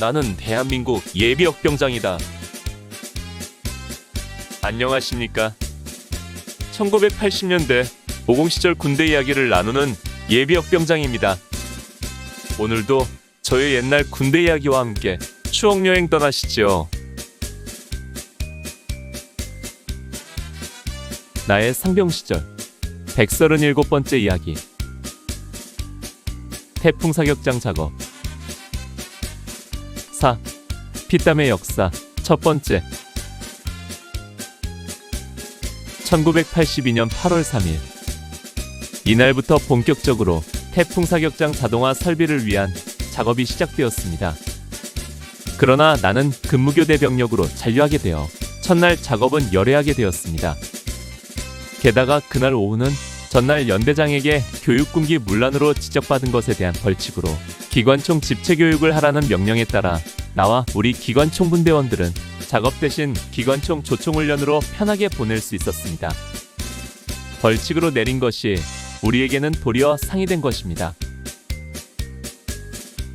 나는 대한민국 예비역병장이다. 안녕하십니까? 1980년대 모공시절 군대 이야기를 나누는 예비역병장입니다. 오늘도 저의 옛날 군대 이야기와 함께 추억여행 떠나시죠. 나의 상병시절 137번째 이야기. 태풍 사격장 작업. 4. 피땀의 역사 첫 번째. 1982년 8월 3일. 이날부터 본격적으로 태풍 사격장 자동화 설비를 위한 작업이 시작되었습니다. 그러나 나는 근무교대 병력으로 잔류하게 되어 첫날 작업은 열애하게 되었습니다. 게다가 그날 오후는 전날 연대장에게 교육군기 문란으로 지적받은 것에 대한 벌칙으로 기관총 집체교육을 하라는 명령에 따라 나와 우리 기관총 분대원들은 작업 대신 기관총 조총훈련으로 편하게 보낼 수 있었습니다. 벌칙으로 내린 것이 우리에게는 도리어 상이 된 것입니다.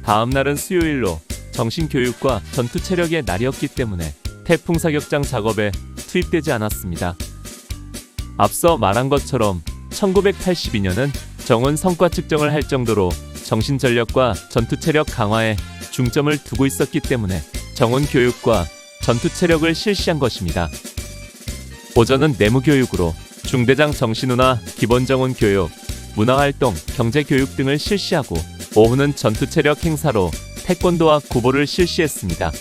다음 날은 수요일로 정신교육과 전투체력의 날이었기 때문에 태풍 사격장 작업에 투입되지 않았습니다. 앞서 말한 것처럼 1982년은 정원 성과 측정을 할 정도로 정신전력과 전투체력 강화에 중점을 두고 있었기 때문에 정원 교육과 전투체력을 실시한 것입니다. 오전은 내무교육으로 중대장 정신훈화, 기본정원 교육, 문화활동, 경제교육 등을 실시하고 오후는 전투체력 행사로 태권도와 구보를 실시했습니다.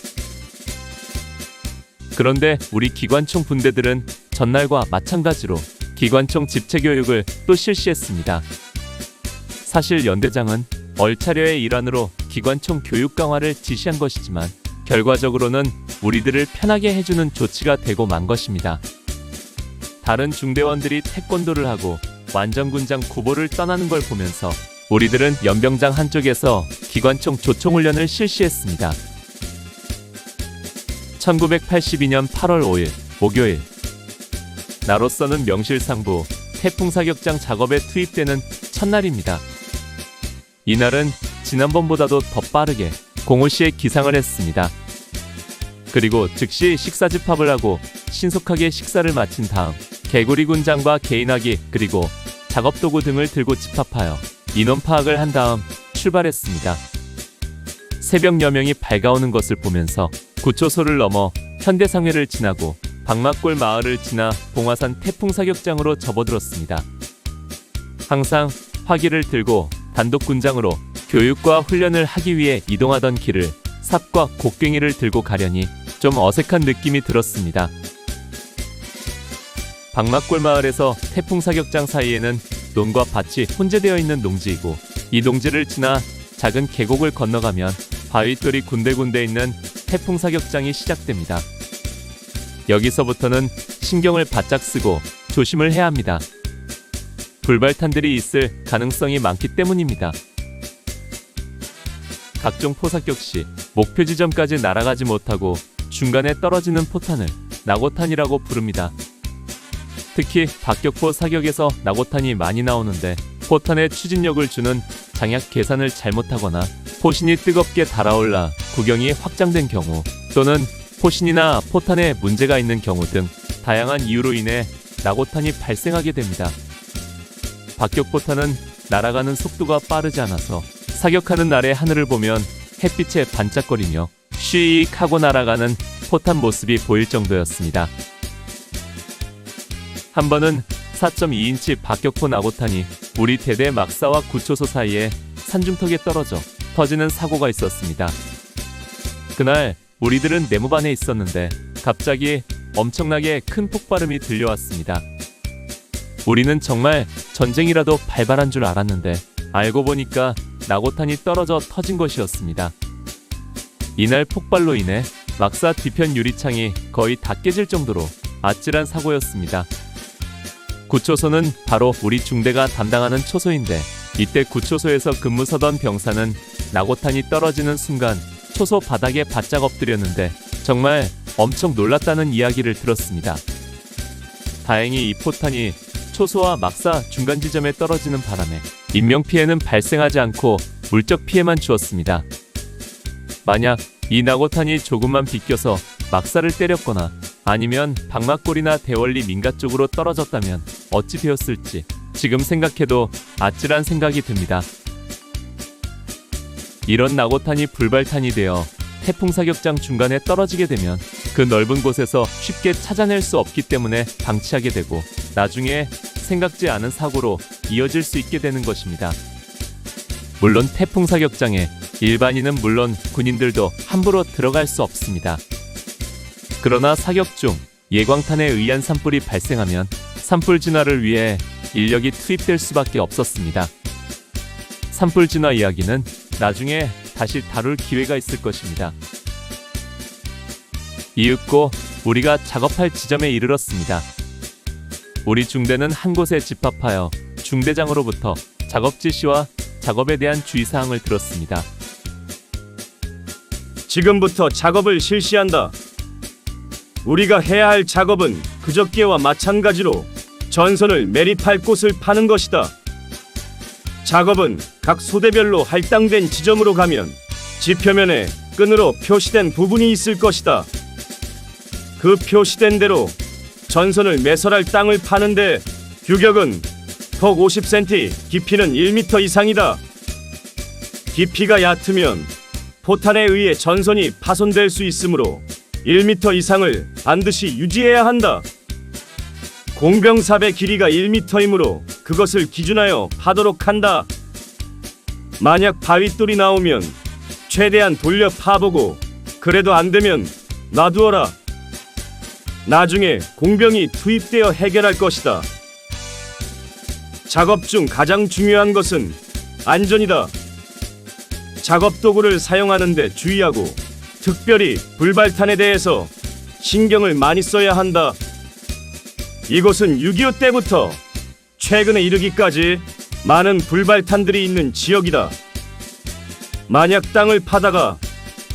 그런데 우리 기관총 분대들은 전날과 마찬가지로 기관총 집체교육을 또 실시했습니다. 사실 연대장은 얼차려의 일환으로 기관총 교육 강화를 지시한 것이지만 결과적으로는 우리들을 편하게 해주는 조치가 되고 만 것입니다. 다른 중대원들이 태권도를 하고 완전군장 구보를 떠나는 걸 보면서 우리들은 연병장 한쪽에서 기관총 조총훈련을 실시했습니다. 1982년 8월 5일 목요일. 나로서는 명실상부 태풍 사격장 작업에 투입되는 첫날입니다. 이날은 지난번보다도 더 빠르게 05시에 기상을 했습니다. 그리고 즉시 식사 집합을 하고 신속하게 식사를 마친 다음 개구리 군장과 개인화기 그리고 작업도구 등을 들고 집합하여 인원 파악을 한 다음 출발했습니다. 새벽 여명이 밝아오는 것을 보면서 구초소를 넘어 현대상회를 지나고 박막골 마을을 지나 봉화산 태풍 사격장으로 접어들었습니다. 항상 화기를 들고 단독 군장으로 교육과 훈련을 하기 위해 이동하던 길을 삽과 곡괭이를 들고 가려니 좀 어색한 느낌이 들었습니다. 박막골 마을에서 태풍 사격장 사이에는 논과 밭이 혼재되어 있는 농지이고 이 농지를 지나 작은 계곡을 건너가면 바위돌이 군데군데 있는 태풍 사격장이 시작됩니다. 여기서부터는 신경을 바짝 쓰고 조심을 해야 합니다. 불발탄들이 있을 가능성이 많기 때문입니다. 각종 포사격 시 목표 지점까지 날아가지 못하고 중간에 떨어지는 포탄을 낙오탄이라고 부릅니다. 특히 박격포 사격에서 낙오탄이 많이 나오는데 포탄에 추진력을 주는 장약 계산을 잘못하거나 포신이 뜨겁게 달아올라 구경이 확장된 경우 또는 포신이나 포탄에 문제가 있는 경우 등 다양한 이유로 인해 낙오탄이 발생하게 됩니다. 박격포탄은 날아가는 속도가 빠르지 않아서 사격하는 날의 하늘을 보면 햇빛에 반짝거리며 쉬익 하고 날아가는 포탄 모습이 보일 정도였습니다. 한 번은 4.2인치 박격포 낙오탄이 우리 대대 막사와 구초소 사이에 산중턱에 떨어져 터지는 사고가 있었습니다. 그날 우리들은 내무반에 있었는데 갑자기 엄청나게 큰 폭발음이 들려왔습니다. 우리는 정말 전쟁이라도 발발한 줄 알았는데 알고 보니까 낙오탄이 떨어져 터진 것이었습니다. 이날 폭발로 인해 막사 뒤편 유리창이 거의 다 깨질 정도로 아찔한 사고였습니다. 구초소는 바로 우리 중대가 담당하는 초소인데 이때 구초소에서 근무 서던 병사는 낙오탄이 떨어지는 순간 초소 바닥에 바짝 엎드렸는데 정말 엄청 놀랐다는 이야기를 들었습니다. 다행히 이 포탄이 초소와 막사 중간 지점에 떨어지는 바람에 인명피해는 발생하지 않고 물적 피해만 주었습니다. 만약 이 나고탄이 조금만 비껴서 막사를 때렸거나 아니면 방막골이나 대원리 민가 쪽으로 떨어졌다면 어찌 되었을지 지금 생각해도 아찔한 생각이 듭니다. 이런 나고탄이 불발탄이 되어 태풍 사격장 중간에 떨어지게 되면 그 넓은 곳에서 쉽게 찾아낼 수 없기 때문에 방치하게 되고 나중에 생각지 않은 사고로 이어질 수 있게 되는 것입니다. 물론 태풍 사격장에 일반인은 물론 군인들도 함부로 들어갈 수 없습니다. 그러나 사격 중 예광탄에 의한 산불이 발생하면 산불 진화를 위해 인력이 투입될 수밖에 없었습니다. 산불 진화 이야기는 나중에 다시 다룰 기회가 있을 것입니다. 이윽고 우리가 작업할 지점에 이르렀습니다. 우리 중대는 한 곳에 집합하여 중대장으로부터 작업 지시와 작업에 대한 주의사항을 들었습니다. 지금부터 작업을 실시한다. 우리가 해야 할 작업은 그저께와 마찬가지로 전선을 매립할 곳을 파는 것이다. 작업은 각 소대별로 할당된 지점으로 가면 지표면에 끈으로 표시된 부분이 있을 것이다. 그 표시된 대로 전선을 매설할 땅을 파는데 규격은 폭 50cm, 깊이는 1m 이상이다. 깊이가 얕으면 포탄에 의해 전선이 파손될 수 있으므로 1m 이상을 반드시 유지해야 한다. 공병삽의 길이가 1m이므로 그것을 기준하여 파도록 한다. 만약 바윗돌이 나오면 최대한 돌려 파보고 그래도 안 되면 놔두어라. 나중에 공병이 투입되어 해결할 것이다. 작업 중 가장 중요한 것은 안전이다. 작업 도구를 사용하는데 주의하고 특별히 불발탄에 대해서 신경을 많이 써야 한다. 이곳은 6.25 때부터 최근에 이르기까지 많은 불발탄들이 있는 지역이다. 만약 땅을 파다가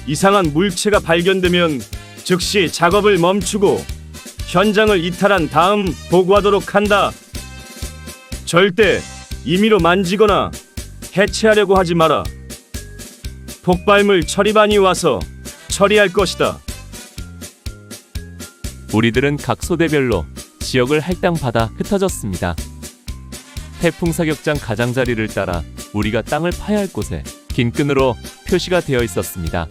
이상한 물체가 발견되면 즉시 작업을 멈추고 현장을 이탈한 다음 보고하도록 한다. 절대 임의로 만지거나 해체하려고 하지 마라. 폭발물 처리반이 와서 처리할 것이다. 우리들은 각 소대별로 지역을 할당받아 흩어졌습니다. 태풍 사격장 가장자리를 따라 우리가 땅을 파야 할 곳에 긴 끈으로 표시가 되어 있었습니다.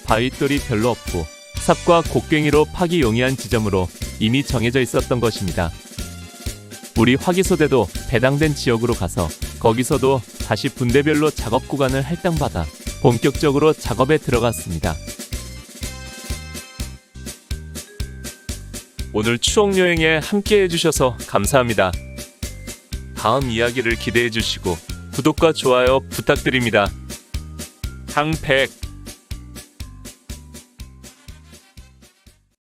바윗돌이 별로 없고 삽과 곡괭이로 파기 용이한 지점으로 이미 정해져 있었던 것입니다. 우리 화기소대도 배당된 지역으로 가서 거기서도 다시 분대별로 작업 구간을 할당받아 본격적으로 작업에 들어갔습니다. 오늘 추억여행에 함께 해주셔서 감사합니다. 다음 이야기를 기대해주시고 구독과 좋아요 부탁드립니다. 항백